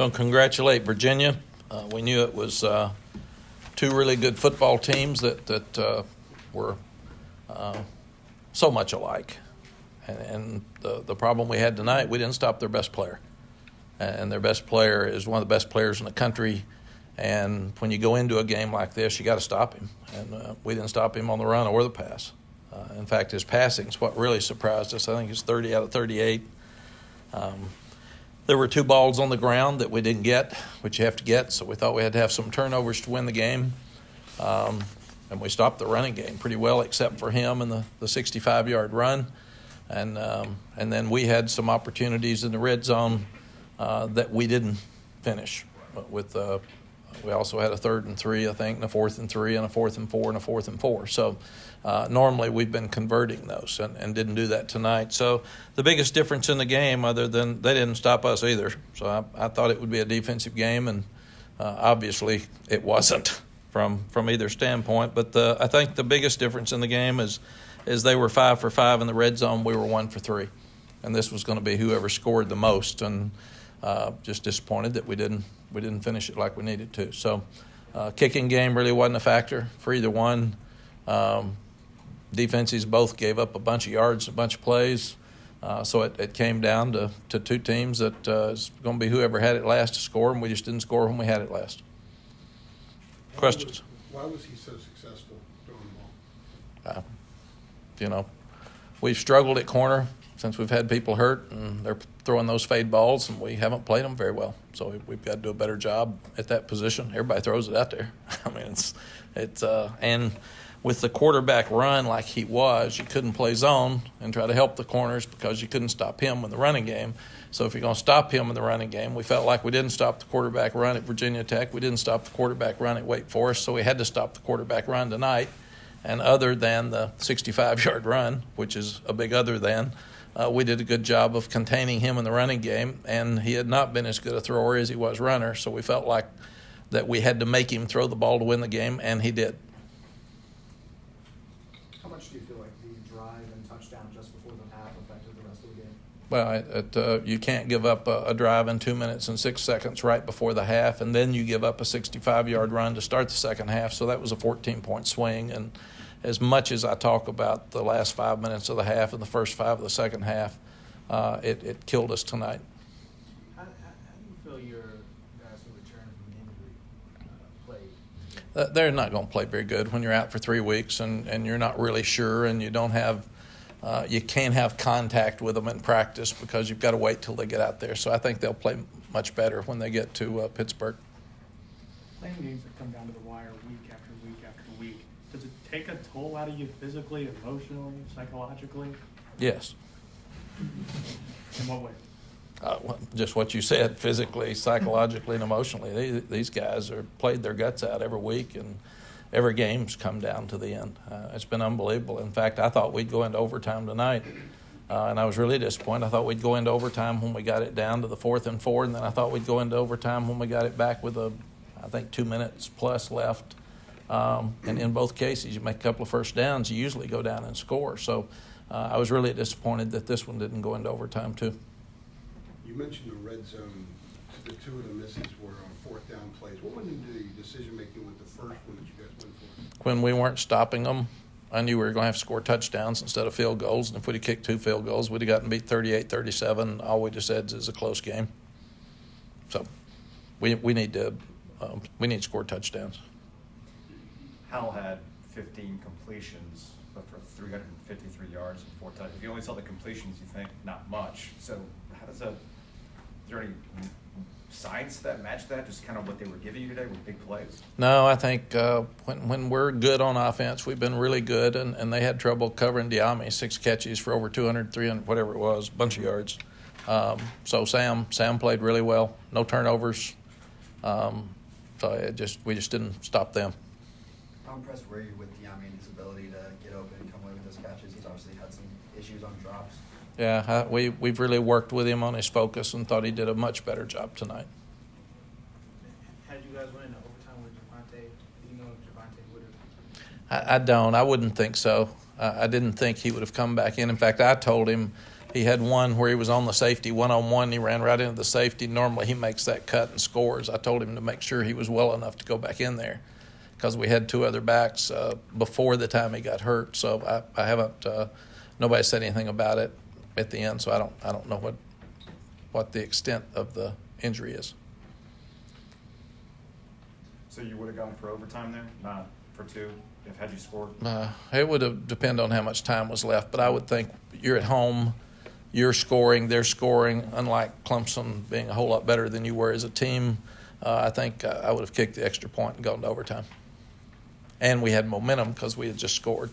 Going to congratulate Virginia. We knew it was two really good football teams that were so much alike. And the problem we had tonight, we didn't stop their best player. And their best player is one of the best players in the country. And when you go into a game like this, you got to stop him. And we didn't stop him on the run or the pass. In fact, his passing is what really surprised us. I think it's 30 out of 38. There were two balls on the ground that we didn't get, which you have to get. So we thought we had to have some turnovers to win the game. And we stopped the running game pretty well, except for him and the 65-yard run. And then we had some opportunities in the red zone that we didn't finish. We also had a 3rd and 3, I think, and a 4th and 3, and a 4th and 4, and a 4th and 4. So normally we've been converting those and didn't do that tonight. So the biggest difference in the game, other than they didn't stop us either. So I thought it would be a defensive game, and obviously it wasn't from either standpoint. But I think the biggest difference in the game is they were 5 for 5 in the red zone. We were 1 for 3. And this was going to be whoever scored the most. And just disappointed that we didn't finish it like we needed to. So kicking game really wasn't a factor for either one. Defenses both gave up a bunch of yards, a bunch of plays. So it came down to two teams that is going to be whoever had it last to score, and we just didn't score when we had it last. Questions? Why was he so successful throwing the ball? We've struggled at corner since we've had people hurt, and they're throwing those fade balls, and we haven't played them very well. So we've got to do a better job at that position. Everybody throws it out there. I mean, it's and with the quarterback run like he was, you couldn't play zone and try to help the corners because you couldn't stop him in the running game. So if you're going to stop him in the running game, we felt like we didn't stop the quarterback run at Virginia Tech. We didn't stop the quarterback run at Wake Forest, so we had to stop the quarterback run tonight. And other than the 65-yard run, which is a big other than, we did a good job of containing him in the running game, and he had not been as good a thrower as he was runner, so we felt like that we had to make him throw the ball to win the game, and he did. How much do you feel like the drive and touchdown just before the half affected the rest of the game? Well, you can't give up a drive in 2 minutes and 6 seconds right before the half, and then you give up a 65-yard run to start the second half, so that was a 14-point swing. And as much as I talk about the last 5 minutes of the half and the first 5 of the second half, it killed us tonight. How do you feel your guys who return from injury played? They're not going to play very good when you're out for 3 weeks and you're not really sure, and you don't have you can't have contact with them in practice because you've got to wait till they get out there. So I think they'll play much better when they get to Pittsburgh. Playing games that come down to the wire week after week after week, does it take a toll out of you physically, emotionally, psychologically? Yes. In what way? Just what you said, physically, psychologically, and emotionally. These guys are played their guts out every week, and every game's come down to the end. It's been unbelievable. In fact, I thought we'd go into overtime tonight, and I was really disappointed. I thought we'd go into overtime when we got it down to the 4th and 4, and then I thought we'd go into overtime when we got it back with I think 2 minutes plus left. And in both cases, you make a couple of first downs, you usually go down and score. So I was really disappointed that this one didn't go into overtime too. You mentioned the red zone. The 2 of the misses were on 4th down plays. What went into the decision-making with the first one that you guys went for? When we weren't stopping them, I knew we were going to have to score touchdowns instead of field goals. And if we'd have kicked 2 field goals, we'd have gotten beat 38-37. All we just said is a close game. So we need to score touchdowns. Howell had 15 completions, but for 353 yards and 4 touchdowns. If you only saw the completions, you think not much. So how does that? Is there any science that match that? Just kind of what they were giving you today with big plays? No, I think when we're good on offense, we've been really good, and they had trouble covering Diami. 6 catches for over 200, 300, whatever it was, a bunch of yards. So Sam played really well. No turnovers. So we just didn't stop them. How impressed were you with Diami and his ability to get open and come away with those catches? He's obviously had some issues on drops. Yeah, we've really worked with him on his focus and thought he did a much better job tonight. Had you guys went into overtime with Javonte, do you know if Javonte would have? I don't. I wouldn't think so. I didn't think he would have come back in. In fact, I told him He had one where he was on the safety one-on-one. He ran right into the safety. Normally he makes that cut and scores. I told him to make sure he was well enough to go back in there because we had two other backs before the time he got hurt. So I haven't. Nobody said anything about it at the end. So I don't know what the extent of the injury is. So you would have gone for overtime there, not for two, if had you scored? It would have depended on how much time was left, but I would think you're at home, you're scoring, they're scoring. Unlike Clemson being a whole lot better than you were as a team, I think I would have kicked the extra point and gone to overtime. And we had momentum because we had just scored.